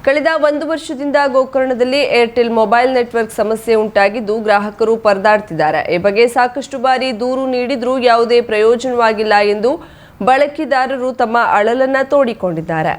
ಕಳೆದ 1 ವರ್ಷದಿಂದ ಗೋಕರ್ಣದಲ್ಲಿ ಏರ್ಟೆಲ್ ಮೊಬೈಲ್ ನೆಟ್ವರ್ಕ್ ಸಮಸ್ಯೆ ಉಂಟಾಗಿದ್ದು ಗ್ರಾಹಕರು ಪರದಾಡ್ತಿದ್ದಾರೆ. ಈ ಬಗ್ಗೆ ಸಾಕಷ್ಟು ಬಾರಿ ದೂರು ನೀಡಿದ್ರೂ ಯಾವುದೇ ಪ್ರಯೋಜನವಾಗಿಲ್ಲ ಎಂದು ಬಳಕೆದಾರರು ತಮ್ಮ ಅಳಲನ್ನ ತೋಡಿಕೊಂಡಿದ್ದಾರೆ.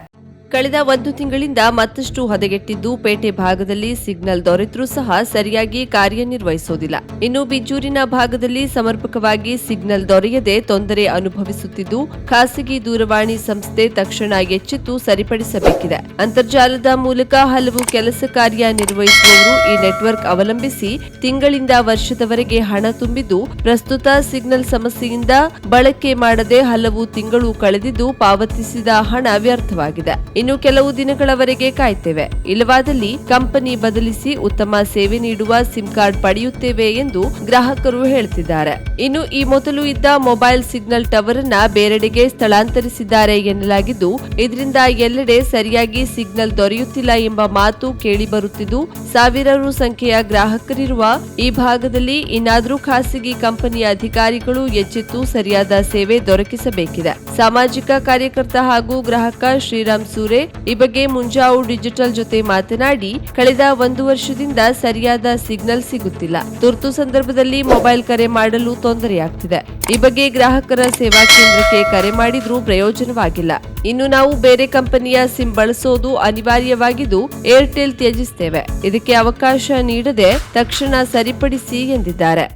ಕಳೆದ 1 ತಿಂಗಳಿಂದ ಮತ್ತಷ್ಟು ಹದಗೆಟ್ಟಿದ್ದು ಪೇಟೆ ಭಾಗದಲ್ಲಿ ಸಿಗ್ನಲ್ ದೊರೆತರೂ ಸಹ ಸರಿಯಾಗಿ ಕಾರ್ಯನಿರ್ವಹಿಸುವುದಿಲ್ಲ. ಇನ್ನು ಬಿಜೂರಿನ ಭಾಗದಲ್ಲಿ ಸಮರ್ಪಕವಾಗಿ ಸಿಗ್ನಲ್ ದೊರೆಯದೆ ತೊಂದರೆ ಅನುಭವಿಸುತ್ತಿದ್ದು ಖಾಸಗಿ ದೂರವಾಣಿ ಸಂಸ್ಥೆ ತಕ್ಷಣ ಎಚ್ಚೆತ್ತು ಸರಿಪಡಿಸಬೇಕಿದೆ. ಅಂತರ್ಜಾಲದ ಮೂಲಕ ಹಲವು ಕೆಲಸ ಕಾರ್ಯ ನಿರ್ವಹಿಸುವವರು ಈ ನೆಟ್ವರ್ಕ್ ಅವಲಂಬಿಸಿ ತಿಂಗಳಿಂದ ವರ್ಷದವರೆಗೆ ಹಣ ತುಂಬಿದ್ದು ಪ್ರಸ್ತುತ ಸಿಗ್ನಲ್ ಸಮಸ್ಯೆಯಿಂದ ಬಳಕೆ ಮಾಡದೆ ಹಲವು ತಿಂಗಳು ಕಳೆದಿದ್ದು ಪಾವತಿಸಿದ ಹಣ ವ್ಯರ್ಥವಾಗಿದೆ. ಇನ್ನು ಕೆಲವು ದಿನಗಳವರೆಗೆ ಕಾಯ್ತೇವೆ, ಇಲ್ಲವಾದಲ್ಲಿ ಕಂಪನಿ ಬದಲಿಸಿ ಉತ್ತಮ ಸೇವೆ ನೀಡುವ ಸಿಮ್ ಕಾರ್ಡ್ ಪಡೆಯುತ್ತೇವೆ ಎಂದು ಗ್ರಾಹಕರು ಹೇಳ್ತಿದ್ದಾರೆ. ಇನ್ನು ಈ ಮೊದಲು ಇದ್ದ ಮೊಬೈಲ್ ಸಿಗ್ನಲ್ ಟವರ್ ಅನ್ನ ಬೇರೆಡೆಗೆ ಸ್ಥಳಾಂತರಿಸಿದ್ದಾರೆ ಎನ್ನಲಾಗಿದ್ದು ಇದರಿಂದ ಎಲ್ಲೆಡೆ ಸರಿಯಾಗಿ ಸಿಗ್ನಲ್ ದೊರೆಯುತ್ತಿಲ್ಲ ಎಂಬ ಮಾತು ಕೇಳಿಬರುತ್ತಿದ್ದು ಸಾವಿರಾರು ಸಂಖ್ಯೆಯ ಗ್ರಾಹಕರಿರುವ ಈ ಭಾಗದಲ್ಲಿ ಇನ್ನಾದರೂ ಖಾಸಗಿ ಕಂಪನಿಯ ಅಧಿಕಾರಿಗಳು ಎಚ್ಚೆತ್ತು ಸರಿಯಾದ ಸೇವೆ ದೊರಕಿಸಬೇಕಿದೆ. ಸಾಮಾಜಿಕ ಕಾರ್ಯಕರ್ತ ಹಾಗೂ ಗ್ರಾಹಕ ಶ್ರೀರಾಮ್ ಸೂರೆ ಈ ಬಗ್ಗೆ ಮುಂಜಾವು ಡಿಜಿಟಲ್ ಜೊತೆ ಮಾತನಾಡಿ ಕಳೆದ 1 ವರ್ಷದಿಂದ ಸರಿಯಾದ ಸಿಗ್ನಲ್ ಸಿಗುತ್ತಿಲ್ಲ. ತುರ್ತು ಸಂದರ್ಭದಲ್ಲಿ ಮೊಬೈಲ್ ಕರೆ ಮಾಡಲು ತೊಂದರೆಯಾಗ್ತಿದೆ. ಈ ಬಗ್ಗೆ ಗ್ರಾಹಕರ ಸೇವಾ ಕೇಂದ್ರಕ್ಕೆ ಕರೆ ಮಾಡಿದ್ರೂ ಪ್ರಯೋಜನವಾಗಿಲ್ಲ. ಇನ್ನು ನಾವು ಬೇರೆ ಕಂಪನಿಯ ಸಿಮ್ ಬಳಸೋದು ಅನಿವಾರ್ಯವಾಗಿದ್ದು ಏರ್ಟೆಲ್ ತ್ಯಜಿಸುತ್ತೇವೆ. ಇದಕ್ಕೆ ಅವಕಾಶ ನೀಡದೆ ತಕ್ಷಣ ಸರಿಪಡಿಸಿ ಎಂದಿದ್ದಾರೆ.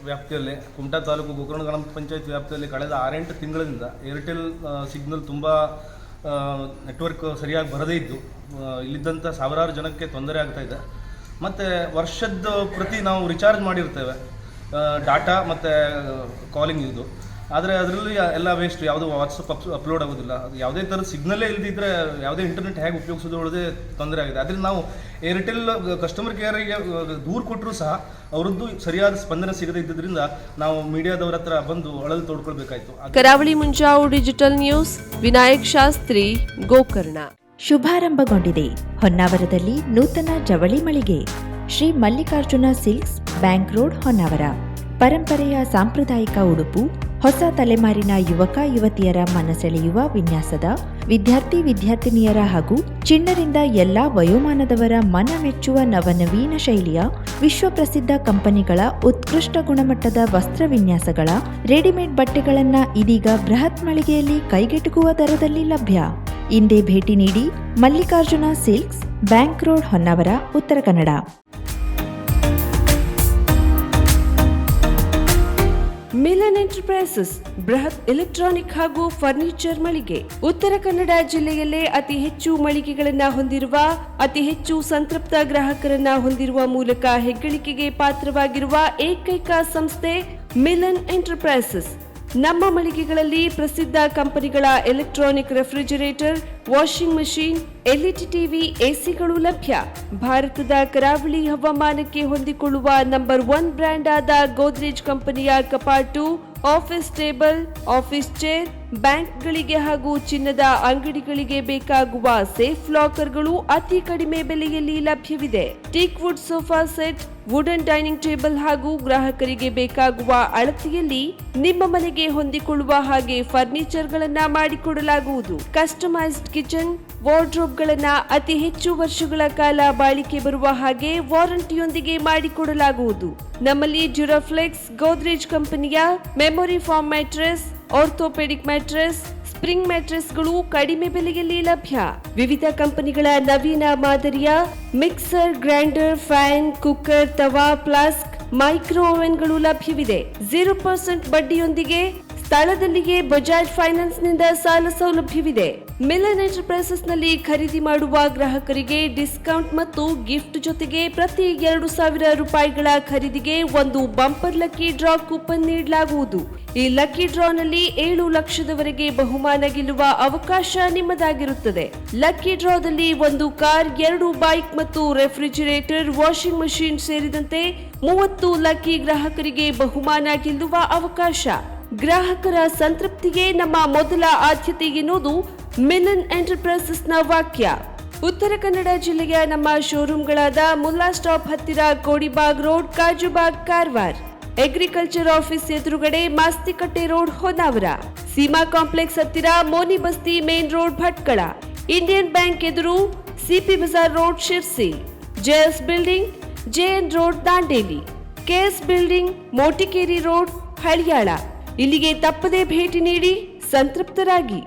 ವ್ಯಾಪ್ತಿಯಲ್ಲಿ ಕುಮಟಾ ತಾಲೂಕು ಗೋಕರ್ಣ ಗ್ರಾಮ ಪಂಚಾಯತ್ ವ್ಯಾಪ್ತಿಯಲ್ಲಿ ಕಳೆದ 6-8 ತಿಂಗಳಿಂದ ಏರ್ಟೆಲ್ ಸಿಗ್ನಲ್ ತುಂಬ ನೆಟ್ವರ್ಕ್ ಸರಿಯಾಗಿ ಬರದೇ ಇದ್ದು ಇಲ್ಲಿದ್ದಂಥ ಸಾವಿರಾರು ಜನಕ್ಕೆ ತೊಂದರೆ ಆಗ್ತಾ ಇದೆ. ಮತ್ತು ವರ್ಷದ ಪ್ರತಿ ನಾವು ರಿಚಾರ್ಜ್ ಮಾಡಿರ್ತೇವೆ ಡಾಟಾ ಮತ್ತು ಕಾಲಿಂಗ್ ಇದು, ಆದರೆ ಅದರಲ್ಲಿ ಎಲ್ಲ ವೇಸ್ಟ್, ಯಾವುದು ವಾಟ್ಸಪ್ ಅಪ್ಲೋಡ್ ಆಗೋದಿಲ್ಲ. ಅದು ಯಾವುದೇ ಥರದ ಸಿಗ್ನಲ್ಲೇ ಇಲ್ಲದಿದ್ದರೆ ಯಾವುದೇ ಇಂಟರ್ನೆಟ್ ಹೇಗೆ ಉಪಯೋಗಿಸೋದು ಒಳಗೆ ತೊಂದರೆ ಆಗಿದೆ. ಅದರಿಂದ ನಾವು ಏರ್ಟೆಲ್ ಕಸ್ಟಮರ್ ಕೇರಿಗೆ ದೂರು ಕೊಟ್ಟರೂ ಸಹ ಅವರದ್ದು ಸರಿಯಾದ ಸ್ಪಂದನೆ ಸಿಗದೇ ಇದ್ದರಿಂದ ನಾವು ಮೀಡಿಯಾದವರ ಹತ್ರ ಬಂದು ಅಳಲು ತೋಡ್ಕೊಳ್ಬೇಕಾಯ್ತು. Karavali Munjavu digital news, Vinayak Shastri, Gokarna. ಶುಭಾರಂಭಗೊಂಡಿದೆ ಹೊನ್ನಾವರದಲ್ಲಿ ನೂತನ ಜವಳಿ ಮಳಿಗೆ Shri Mallikarjuna silks, bank road, Honnavar. ಪರಂಪರೆಯ ಸಾಂಪ್ರದಾಯಿಕ ಉಡುಪು, ಹೊಸ ತಲೆಮಾರಿನ ಯುವಕ ಯುವತಿಯರ ಮನಸೆಳೆಯುವ ವಿನ್ಯಾಸದ, ವಿದ್ಯಾರ್ಥಿನಿಯರ ಹಾಗೂ ಚಿಣ್ಣರಿಂದ ಎಲ್ಲಾ ವಯೋಮಾನದವರ ಮನ ಮೆಚ್ಚುವ ನವನವೀನ ಶೈಲಿಯ ವಿಶ್ವಪ್ರಸಿದ್ಧ ಕಂಪನಿಗಳ ಉತ್ಕೃಷ್ಟ ಗುಣಮಟ್ಟದ ವಸ್ತ್ರ ವಿನ್ಯಾಸಗಳ ರೆಡಿಮೇಡ್ ಬಟ್ಟೆಗಳನ್ನು ಇದೀಗ ಬೃಹತ್ ಮಳಿಗೆಯಲ್ಲಿ ಕೈಗೆಟುಕುವ ದರದಲ್ಲಿ ಲಭ್ಯ. ಇಂದೇ ಭೇಟಿ ನೀಡಿ Mallikarjuna silks, bank road, Honnavar, Uttara Kannada. Milan enterprises ಬೃಹತ್ ಎಲೆಕ್ಟ್ರಾನಿಕ್ ಹಾಗೂ ಫರ್ನಿಚರ್ ಮಳಿಗೆ. ಉತ್ತರ ಕನ್ನಡ ಜಿಲ್ಲೆಯಲ್ಲೇ ಅತಿ ಹೆಚ್ಚು ಮಳಿಗೆಗಳನ್ನ ಹೊಂದಿರುವ, ಅತಿ ಹೆಚ್ಚು ಸಂತೃಪ್ತ ಗ್ರಾಹಕರನ್ನ ಹೊಂದಿರುವ ಮೂಲಕ ಹೆಗ್ಗಳಿಕೆಗೆ ಪಾತ್ರವಾಗಿರುವ ಏಕೈಕ ಸಂಸ್ಥೆ ಮಿಲನ್ ಎಂಟರ್ಪ್ರೈಸಸ್. ನಮ್ಮ ಮಳಿಗೆಗಳಲ್ಲಿ ಪ್ರಸಿದ್ಧ ಕಂಪನಿಗಳ electronic refrigerator, washing machine, LED TV, ಎಸಿಗಳು ಲಭ್ಯ. ಭಾರತದ ಕರಾವಳಿ ಹವಾಮಾನಕ್ಕೆ ಹೊಂದಿಕೊಳ್ಳುವ ನಂಬರ್ 1 ಬ್ರ್ಯಾಂಡ್ ಆದ ಗೋದ್ರೇಜ್ ಕಂಪನಿಯ ಕಪಾಟು, ಆಫೀಸ್ ಟೇಬಲ್, ಆಫೀಸ್ ಚೇರ್, ಬ್ಯಾಂಕ್ಗಳಿಗೆ ಹಾಗೂ ಚಿನ್ನದ ಅಂಗಡಿಗಳಿಗೆ ಬೇಕಾಗುವ ಸೇಫ್ ಲಾಕರ್ಗಳು ಅತಿ ಕಡಿಮೆ ಬೆಲೆಯಲ್ಲಿ ಲಭ್ಯವಿದೆ. Teak wood sofa set, wooden dining table ಹಾಗೂ ಗ್ರಾಹಕರಿಗೆ ಬೇಕಾಗುವ ಅಳತೆಯಲ್ಲಿ ನಿಮ್ಮ ಮನೆಗೆ ಹೊಂದಿಕೊಳ್ಳುವ ಹಾಗೆ ಫರ್ನಿಚರ್ಗಳನ್ನ ಮಾಡಿಕೊಡಲಾಗುವುದು. ಕಸ್ಟಮೈಸ್ಡ್ ಕಿಚನ್, ವಾರ್ಡ್ರೋಬ್ಗಳನ್ನ ಅತಿ ಹೆಚ್ಚು ವರ್ಷಗಳ ಕಾಲ ಬಾಳಿಕೆ ಬರುವ ಹಾಗೆ ವಾರಂಟಿಯೊಂದಿಗೆ ಮಾಡಿಕೊಡಲಾಗುವುದು. ನಮ್ಮಲ್ಲಿ ಡ್ಯೂರಾಫ್ಲೆಕ್ಸ್, ಗೋದ್ರೇಜ್ ಕಂಪನಿಯ memory foam mattress, orthopedic mattress, spring ಮ್ಯಾಟ್ರೆಸ್ಗಳು ಕಡಿಮೆ ಬೆಲೆಯಲ್ಲಿ ಲಭ್ಯ. ವಿವಿಧ ಕಂಪನಿಗಳ ನವೀನ ಮಾದರಿಯ ಮಿಕ್ಸರ್, ಗ್ರೈಂಡರ್, ಫ್ಯಾನ್, ಕುಕ್ಕರ್, ತವಾ, ಫ್ಲಾಸ್ಕ್, ಮೈಕ್ರೋ ಓವೆನ್ಗಳು ಲಭ್ಯವಿದೆ. 0% ಬಡ್ಡಿಯೊಂದಿಗೆ ಸ್ಥಳದಲ್ಲಿಯೇ ಬಜಾಜ್ ಫೈನಾನ್ಸ್ ನಿಂದ ಸಾಲ ಸೌಲಭ್ಯವಿದೆ. ಮಿಲನ್ ಎಂಟರ್ಪ್ರೈಸಸ್ ನಲ್ಲಿ ಖರೀದಿ ಮಾಡುವ ಗ್ರಾಹಕರಿಗೆ ಡಿಸ್ಕೌಂಟ್ ಮತ್ತು ಗಿಫ್ಟ್ ಜೊತೆಗೆ ಪ್ರತಿ 2,000 ರೂಪಾಯಿಗಳ ಖರೀದಿಗೆ ಒಂದು ಬಂಪರ್ ಲಕ್ಕಿ ಡ್ರಾ ಕೂಪನ್ ನೀಡಲಾಗುವುದು. ಈ ಲಕ್ಕಿ ಡ್ರಾನಲ್ಲಿ 7 ಲಕ್ಷದವರೆಗೆ ಬಹುಮಾನ ಗೆಲ್ಲುವ ಅವಕಾಶ ನಿಮ್ಮದಾಗಿರುತ್ತದೆ. ಲಕ್ಕಿ ಡ್ರಾದಲ್ಲಿ 1 ಕಾರ್, 2 ಬೈಕ್ ಮತ್ತು ರೆಫ್ರಿಜರೇಟರ್, ವಾಷಿಂಗ್ ಮಷೀನ್ ಸೇರಿದಂತೆ 30 ಲಕ್ಕಿ ಗ್ರಾಹಕರಿಗೆ ಬಹುಮಾನ ಗೆಲ್ಲುವ ಅವಕಾಶ. ಗ್ರಾಹಕರ ಸಂತೃಪ್ತಿಗೆ ನಮ್ಮ ಮೊದಲ ಆದ್ಯತೆ ಎನ್ನುವುದು ಮಿಲನ್ ಎಂಟರ್ಪ್ರೈಸಸ್ನ ವಾಕ್ಯ. ಉತ್ತರ ಕನ್ನಡ ಜಿಲ್ಲೆಯ ನಮ್ಮ ಶೋರೂಮ್ಗಳಾದ ಮುಲ್ಲಾ ಸ್ಟಾಪ್ ಹತ್ತಿರ Kodibag road, Kajubag, Karwar. Agriculture office ಎದುರುಗಡೆ ಮಾಸ್ತಿಕಟ್ಟೆ ರೋಡ್, ಹೊನ್ನಾವರ. ಸೀಮಾ ಕಾಂಪ್ಲೆಕ್ಸ್ ಹತ್ತಿರ Moni Basti main road, Bhatkal. Indian bank ಎದುರು CP Bazar road Sirsi, JS building JN road Dandeli, KS building Motikeri road Haliyal. ಇಲ್ಲಿಗೆ ತಪ್ಪದೇ ಭೇಟಿ ನೀಡಿ ಸಂತೃಪ್ತರಾಗಿ.